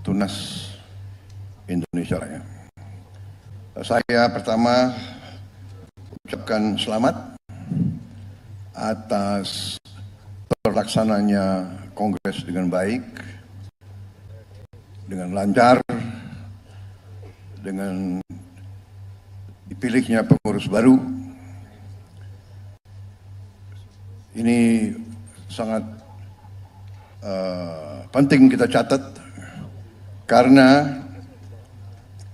Tunas Indonesia Raya. Saya pertama ucapkan selamat atas terlaksananya Kongres dengan baik, dengan lancar, dengan dipilihnya pengurus baru. Ini sangat penting kita catat, karena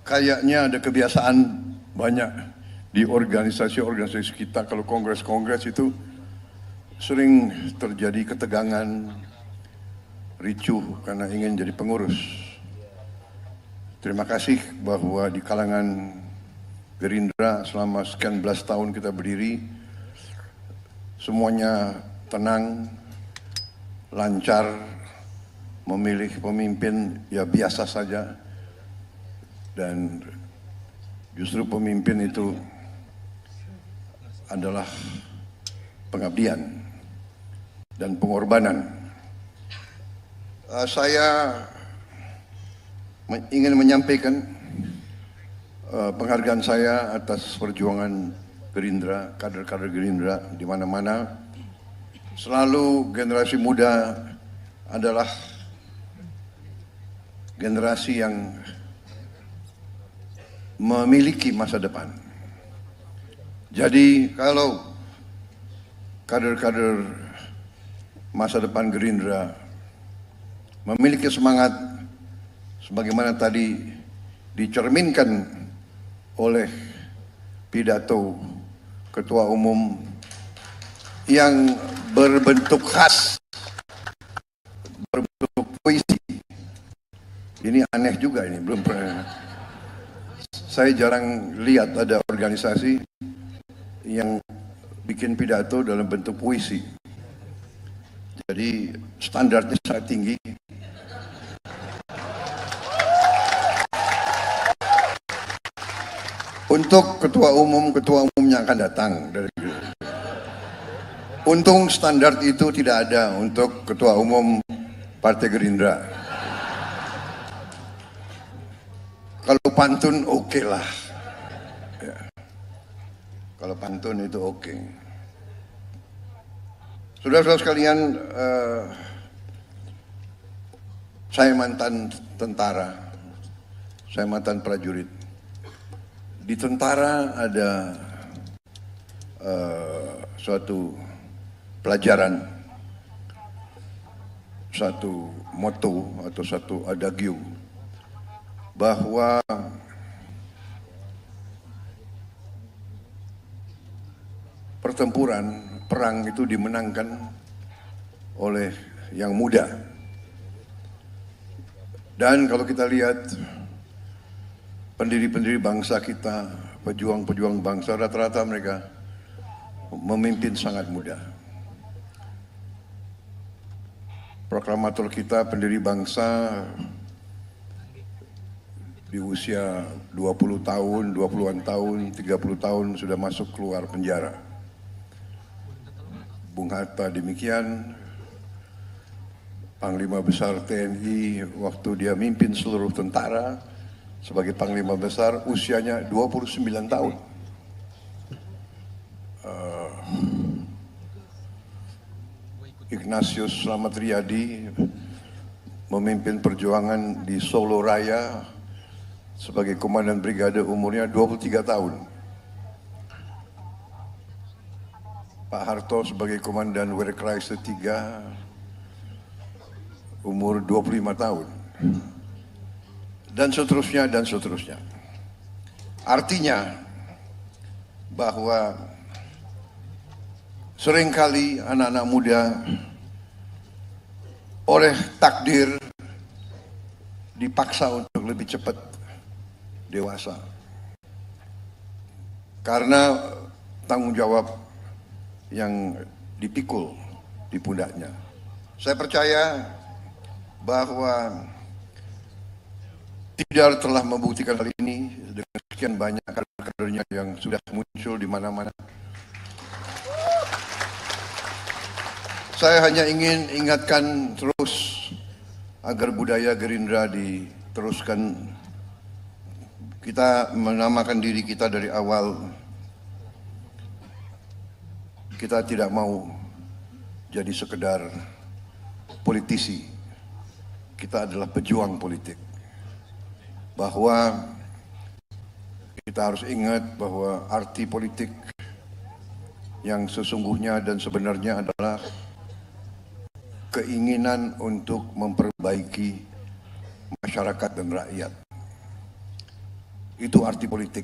kayaknya ada kebiasaan banyak di organisasi-organisasi kita, kalau kongres-kongres itu sering terjadi ketegangan, ricuh karena ingin jadi pengurus. Terima kasih bahwa di kalangan Gerindra selama sekian belas tahun kita berdiri, semuanya tenang, lancar, memilih pemimpin ya biasa saja, dan justru pemimpin itu adalah pengabdian dan pengorbanan. Saya ingin menyampaikan penghargaan saya atas perjuangan Gerindra, kader-kader Gerindra di mana-mana. Selalu generasi muda adalah generasi yang memiliki masa depan. Jadi kalau kader-kader masa depan Gerindra memiliki semangat sebagaimana tadi dicerminkan oleh pidato Ketua Umum yang berbentuk khas, berbentuk puisi. Ini aneh juga, ini belum pernah. Saya jarang lihat ada organisasi yang bikin pidato dalam bentuk puisi. Jadi standarnya sangat tinggi. Untuk ketua umumnya akan datang dari Gerindra. Untung standar itu tidak ada untuk ketua umum Partai Gerindra. Kalau pantun oke lah. Ya. Kalau pantun itu oke. Saudara-saudara sekalian, saya mantan tentara, saya mantan prajurit. Di tentara ada suatu pelajaran, satu motto atau satu adagium, bahwa pertempuran, perang itu dimenangkan oleh yang muda. Dan kalau kita lihat pendiri-pendiri bangsa kita, pejuang-pejuang bangsa, rata-rata mereka memimpin sangat muda. Proklamator kita, pendiri bangsa, di usia 20 tahun, 20-an tahun, 30 tahun sudah masuk keluar penjara. Bung Hatta demikian, Panglima Besar TNI waktu dia mimpin seluruh tentara sebagai Panglima Besar, usianya 29 tahun. Ignatius Slamet Riyadi memimpin perjuangan di Solo Raya sebagai Komandan Brigade, umurnya 23 tahun. Pak Harto sebagai Komandan Werkreise 3, umur 25 tahun. Dan seterusnya, dan seterusnya. Artinya bahwa seringkali anak-anak muda oleh takdir dipaksa untuk lebih cepat dewasa. Karena tanggung jawab yang dipikul di pundaknya. Saya percaya bahwa Tidar telah membuktikan hal ini dengan sekian banyak kadernya yang sudah muncul di mana-mana. Saya hanya ingin ingatkan terus agar budaya Gerindra di teruskan. Kita menamakan diri kita dari awal, kita tidak mau jadi sekedar politisi. Kita adalah pejuang politik. Bahwa kita harus ingat bahwa arti politik yang sesungguhnya dan sebenarnya adalah keinginan untuk memperbaiki masyarakat dan rakyat. Itu arti politik.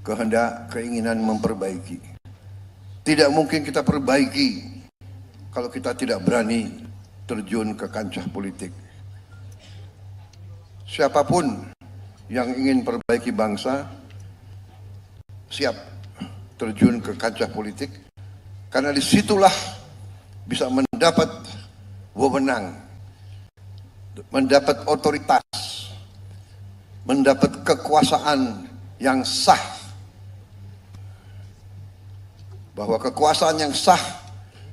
Kehendak, keinginan memperbaiki. Tidak mungkin kita perbaiki kalau kita tidak berani terjun ke kancah politik. Siapapun yang ingin perbaiki bangsa siap terjun ke kancah politik, karena disitulah bisa mendapat wewenang, mendapat otoritas, mendapat kekuasaan yang sah. Bahwa kekuasaan yang sah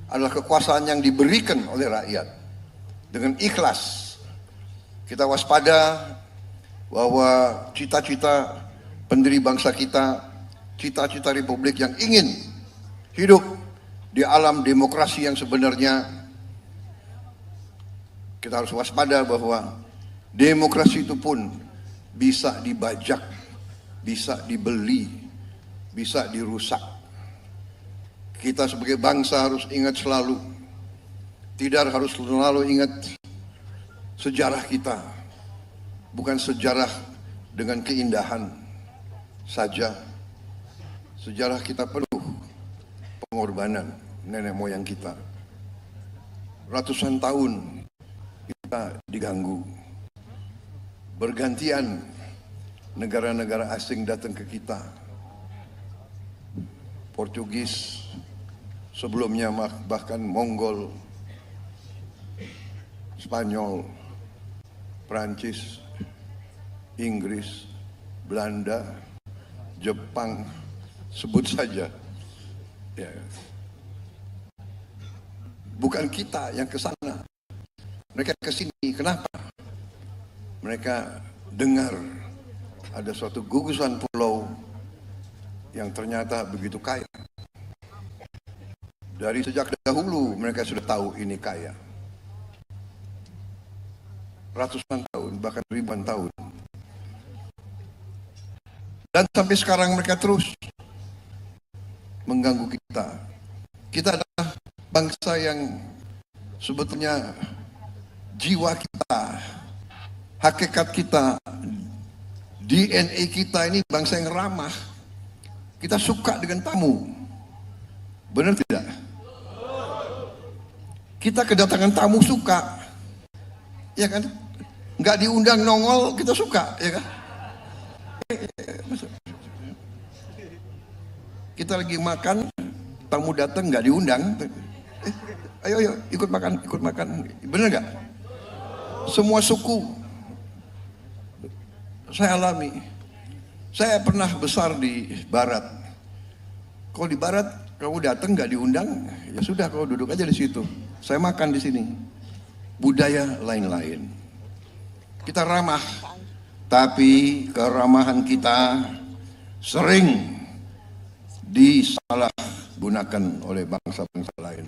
adalah kekuasaan yang diberikan oleh rakyat dengan ikhlas. Kita waspada bahwa cita-cita pendiri bangsa kita, cita-cita republik yang ingin hidup di alam demokrasi yang sebenarnya, kita harus waspada bahwa demokrasi itu pun bisa dibajak, bisa dibeli, bisa dirusak. Kita sebagai bangsa harus ingat selalu, tidak harus selalu ingat sejarah kita, bukan sejarah dengan keindahan saja. Sejarah kita penuh pengorbanan nenek moyang kita. Ratusan tahun kita diganggu. Bergantian negara-negara asing datang ke kita. Portugis, sebelumnya bahkan Mongol, Spanyol, Prancis, Inggris, Belanda, Jepang, sebut saja. Ya. Bukan kita yang ke sana. Mereka ke sini. Kenapa? Mereka dengar ada suatu gugusan pulau yang ternyata begitu kaya. Dari sejak dahulu mereka sudah tahu ini kaya. Ratusan tahun, bahkan ribuan tahun. Dan sampai sekarang mereka terus mengganggu kita. Kita adalah bangsa yang sebetulnya jiwa kita, hakikat kita, DNA kita ini bangsa yang ramah. Kita suka dengan tamu. Benar tidak? Kita kedatangan tamu suka. Ya kan? Nggak diundang nongol kita suka, ya kan? Kita lagi makan, tamu datang nggak diundang. Ayo ikut makan, ikut makan. Benar nggak? Semua suku saya alami. Saya pernah besar di barat. Kalau di barat kamu datang nggak diundang, ya sudah kau duduk aja di situ. Saya makan di sini. Budaya lain-lain. Kita ramah, tapi keramahan kita sering disalahgunakan oleh bangsa-bangsa lain.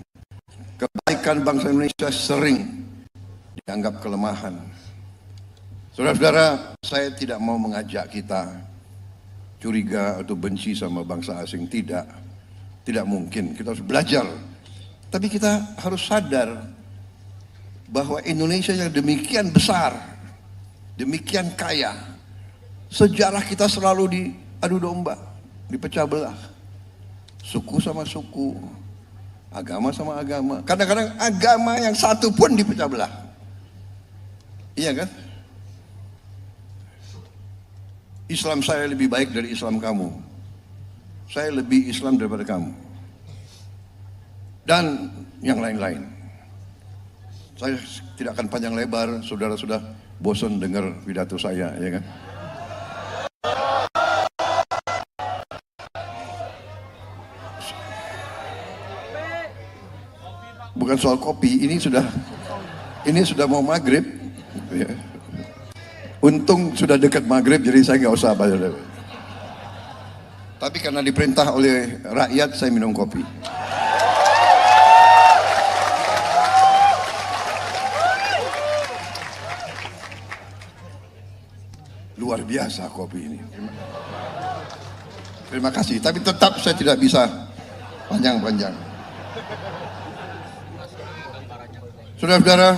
Kebaikan bangsa Indonesia sering dianggap kelemahan. Saudara-saudara, saya tidak mau mengajak kita curiga atau benci sama bangsa asing. Tidak mungkin. Kita harus belajar. Tapi kita harus sadar bahwa Indonesia yang demikian besar, demikian kaya, sejarah kita selalu diadu domba, dipecah belah. Suku sama suku, agama sama agama. Kadang-kadang agama yang satu pun dipecah belah. Iya kan? Islam saya lebih baik dari Islam kamu. Saya lebih Islam daripada kamu. Dan yang lain-lain. Saya tidak akan panjang lebar, saudara sudah bosan dengar pidato saya, ya kan? Bukan soal kopi, ini sudah mau maghrib. Ya. Untung sudah dekat maghrib, jadi saya nggak usah bayar. Tapi karena diperintah oleh rakyat, saya minum kopi. Luar biasa kopi ini. Terima kasih. Tapi tetap saya tidak bisa panjang-panjang. Saudara-saudara,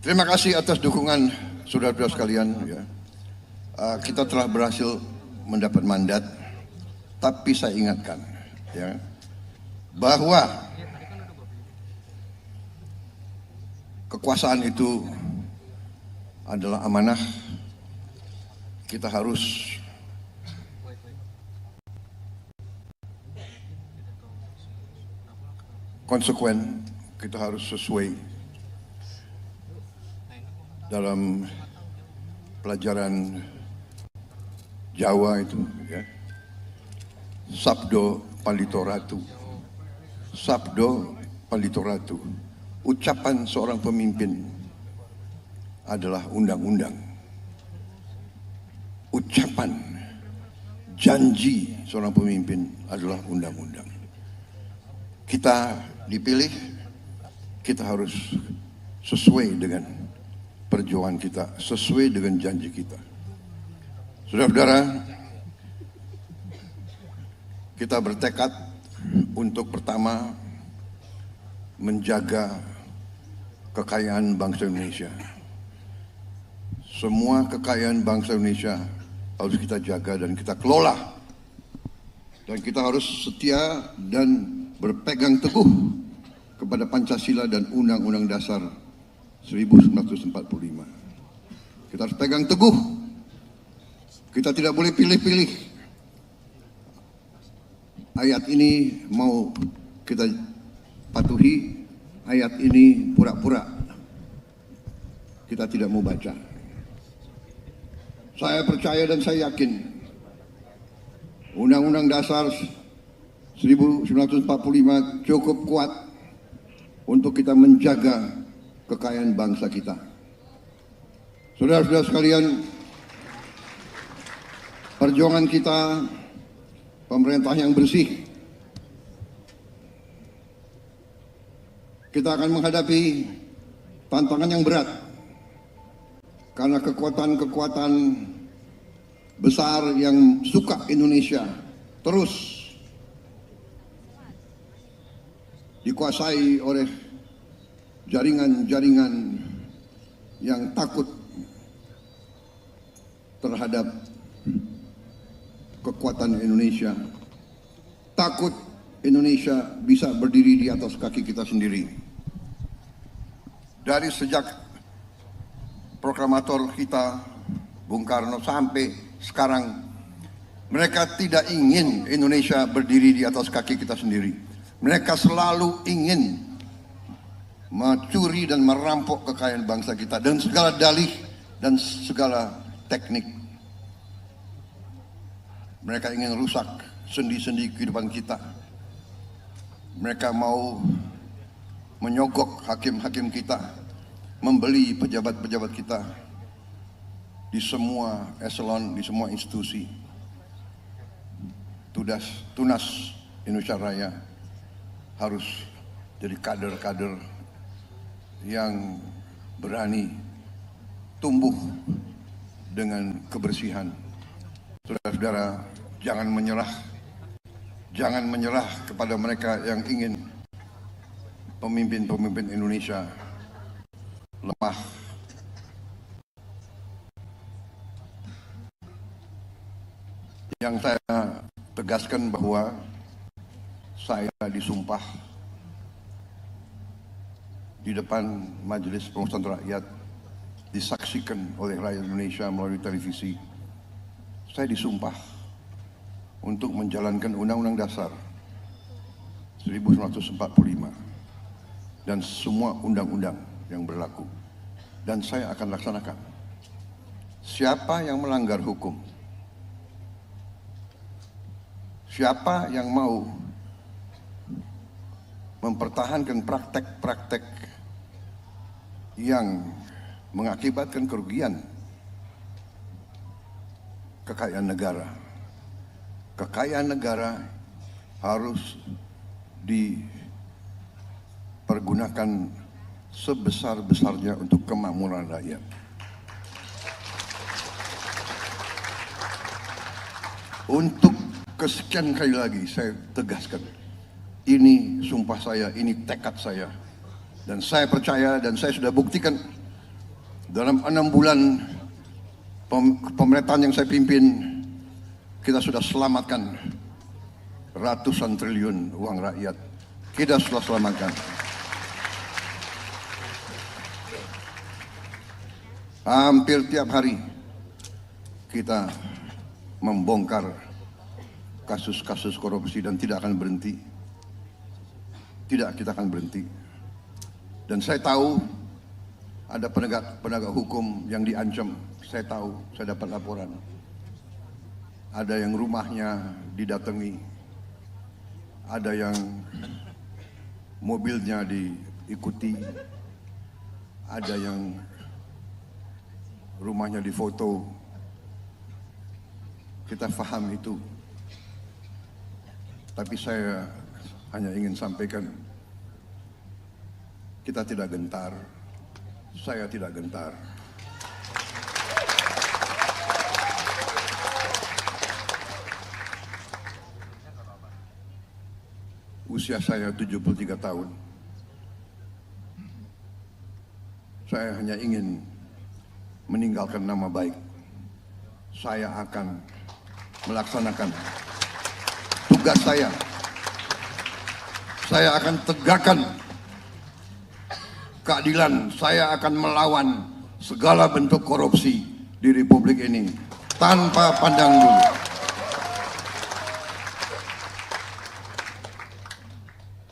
terima kasih atas dukungan saudara-saudara sekalian. Ya. Kita telah berhasil mendapat mandat, tapi saya ingatkan ya, bahwa kekuasaan itu adalah amanah. Kita harus konsekuen, kita harus sesuai dalam pelajaran Jawa itu ya. Sabdo Palitoratu. Sabdo Palitoratu. Ucapan seorang pemimpin adalah undang-undang. Ucapan janji seorang pemimpin adalah undang-undang. Kita dipilih, kita harus sesuai dengan perjuangan kita, sesuai dengan janji kita. Saudara-saudara, kita bertekad untuk pertama menjaga kekayaan bangsa Indonesia. Semua kekayaan bangsa Indonesia harus kita jaga dan kita kelola. Dan kita harus setia dan berpegang teguh kepada Pancasila dan Undang-Undang Dasar 1945. Kita harus pegang teguh. Kita tidak boleh pilih-pilih. Ayat ini mau kita patuhi, ayat ini pura-pura kita tidak mau baca. Saya percaya dan saya yakin Undang-Undang Dasar 1945 cukup kuat untuk kita menjaga kekayaan bangsa kita. Saudara-saudara sekalian, perjuangan kita pemerintah yang bersih. Kita akan menghadapi tantangan yang berat karena kekuatan-kekuatan besar yang suka Indonesia terus dikuasai oleh jaringan-jaringan yang takut terhadap kekuatan Indonesia, takut Indonesia bisa berdiri di atas kaki kita sendiri. Dari sejak proklamator kita Bung Karno sampai sekarang, mereka tidak ingin Indonesia berdiri di atas kaki kita sendiri. Mereka selalu ingin mencuri dan merampok kekayaan bangsa kita dan segala dalih dan segala teknik. Mereka ingin rusak sendi-sendi kehidupan kita. Mereka mau menyogok hakim-hakim kita, membeli pejabat-pejabat kita di semua eselon, di semua institusi. Tunas Indonesia Raya harus jadi kader-kader yang berani tumbuh dengan kebersihan. Saudara-saudara, jangan menyerah kepada mereka yang ingin pemimpin-pemimpin Indonesia lemah. Yang saya tegaskan bahwa saya disumpah di depan Majelis Permusyawaratan Rakyat, disaksikan oleh rakyat Indonesia melalui televisi. Saya disumpah untuk menjalankan Undang-Undang Dasar 1945 dan semua undang-undang yang berlaku, dan saya akan laksanakan. Siapa yang melanggar hukum, siapa yang mau mempertahankan praktek-praktek yang mengakibatkan kerugian kekayaan negara. Kekayaan negara harus dipergunakan sebesar-besarnya untuk kemakmuran rakyat. Untuk kesekian kali lagi saya tegaskan, ini sumpah saya, ini tekad saya. Dan saya percaya dan saya sudah buktikan dalam 6 bulan pemerintahan yang saya pimpin, kita sudah selamatkan ratusan triliun uang rakyat. Kita sudah selamatkan. Hampir tiap hari kita membongkar kasus-kasus korupsi dan tidak akan berhenti. Tidak, kita akan berhenti. Dan saya tahu ada penegak hukum yang diancam. Saya tahu, saya dapat laporan. Ada yang rumahnya didatangi, ada yang mobilnya diikuti, ada yang rumahnya difoto. Kita paham itu. Tapi saya hanya ingin sampaikan, kita tidak gentar, saya tidak gentar. Usia saya 73 tahun. Saya hanya ingin meninggalkan nama baik. Saya akan melaksanakan tugas saya. Saya akan tegakkan keadilan. Saya akan melawan segala bentuk korupsi di Republik ini tanpa pandang bulu.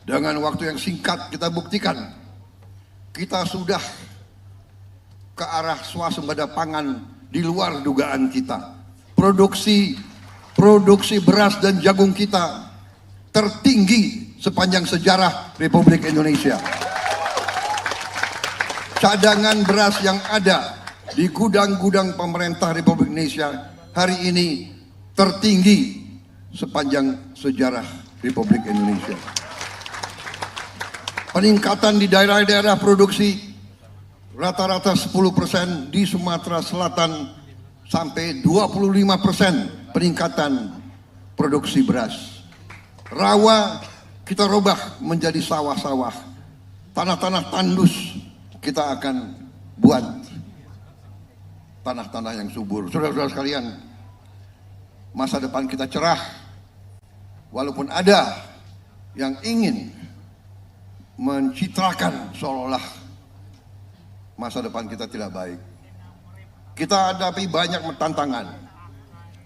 Dengan waktu yang singkat kita buktikan kita sudah ke arah swasembada pangan di luar dugaan kita. Produksi beras dan jagung kita tertinggi sepanjang sejarah Republik Indonesia. Cadangan beras yang ada di gudang-gudang pemerintah Republik Indonesia hari ini tertinggi sepanjang sejarah Republik Indonesia. Peningkatan di daerah-daerah produksi rata-rata 10%, di Sumatera Selatan sampai 25% peningkatan produksi beras. Rawa kita robah menjadi sawah-sawah. Tanah-tanah tandus kita akan buat tanah-tanah yang subur. Saudara-saudara sekalian, masa depan kita cerah. Walaupun ada yang ingin mencitrakan seolah-olah masa depan kita tidak baik. Kita hadapi banyak tantangan,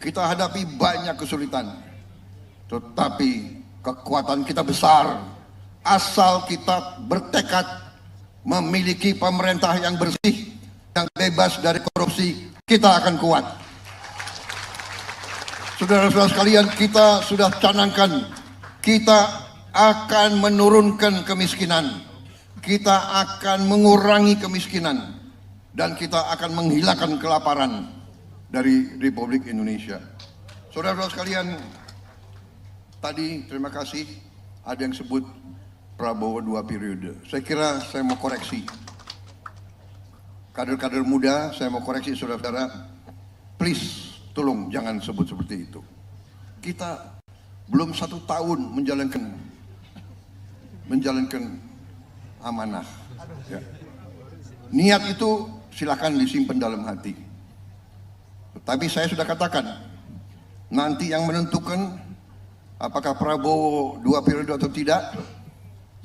kita hadapi banyak kesulitan, tetapi kekuatan kita besar asal kita bertekad memiliki pemerintah yang bersih, yang bebas dari korupsi. Kita akan kuat. Saudara-saudara sekalian, kita sudah canangkan, kita akan menurunkan kemiskinan, kita akan mengurangi kemiskinan, dan kita akan menghilangkan kelaparan dari Republik Indonesia. Saudara-saudara sekalian, tadi terima kasih ada yang sebut Prabowo 2 periode. Saya kira saya mau koreksi. Kader-kader muda, saya mau koreksi saudara-saudara. Please, tolong jangan sebut seperti itu. Kita belum 1 tahun menjalankan amanah. Ya. Niat itu silakan disimpan dalam hati. Tapi saya sudah katakan, nanti yang menentukan apakah Prabowo 2 periode atau tidak,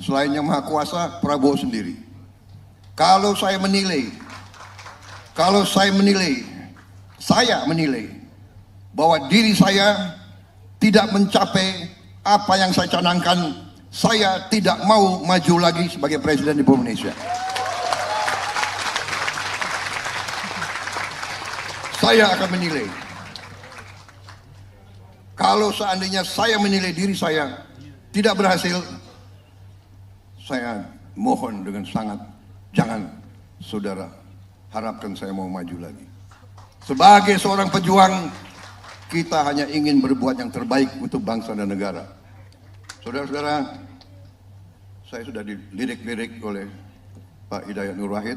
selain yang maha kuasa, Prabowo sendiri. Kalau saya menilai bahwa diri saya tidak mencapai apa yang saya canangkan, saya tidak mau maju lagi sebagai Presiden Republik Indonesia. Saya akan menilai. Kalau seandainya saya menilai diri saya tidak berhasil, saya mohon dengan sangat, jangan saudara harapkan saya mau maju lagi. Sebagai seorang pejuang, kita hanya ingin berbuat yang terbaik untuk bangsa dan negara. Saudara-saudara, saya sudah dilirik-lirik oleh Pak Hidayat Nur Wahid.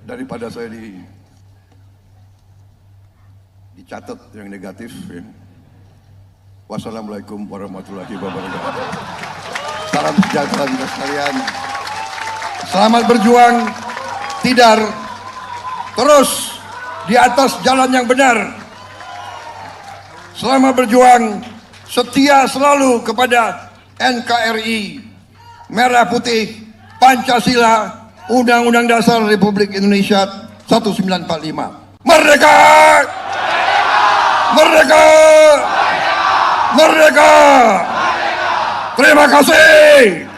Daripada saya dicatat yang negatif, ya. Wassalamualaikum warahmatullahi wabarakatuh. Salam sejahtera kita sekalian. Selamat berjuang, Tidar, terus di atas jalan yang benar. Selamat berjuang, setia selalu kepada NKRI, Merah Putih, Pancasila, Undang-Undang Dasar Republik Indonesia 1945. Merdeka! Merdeka! Merdeka! Terima kasih!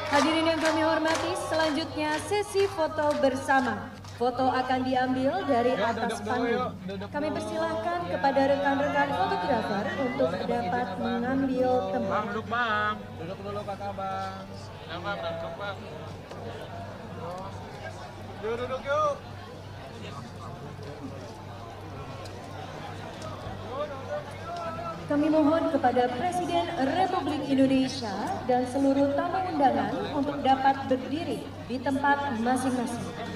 Hadirin yang kami hormati, selanjutnya sesi foto bersama. Foto akan diambil dari atas panggung. Kami persilahkan kepada rekan-rekan fotografer untuk dapat mengambil tempat. Duduk bang, duduk dulu kakak bang. Ya bang, duduk bang. Yuk duduk yuk. Kami mohon kepada Presiden Republik Indonesia dan seluruh tamu undangan untuk dapat berdiri di tempat masing-masing.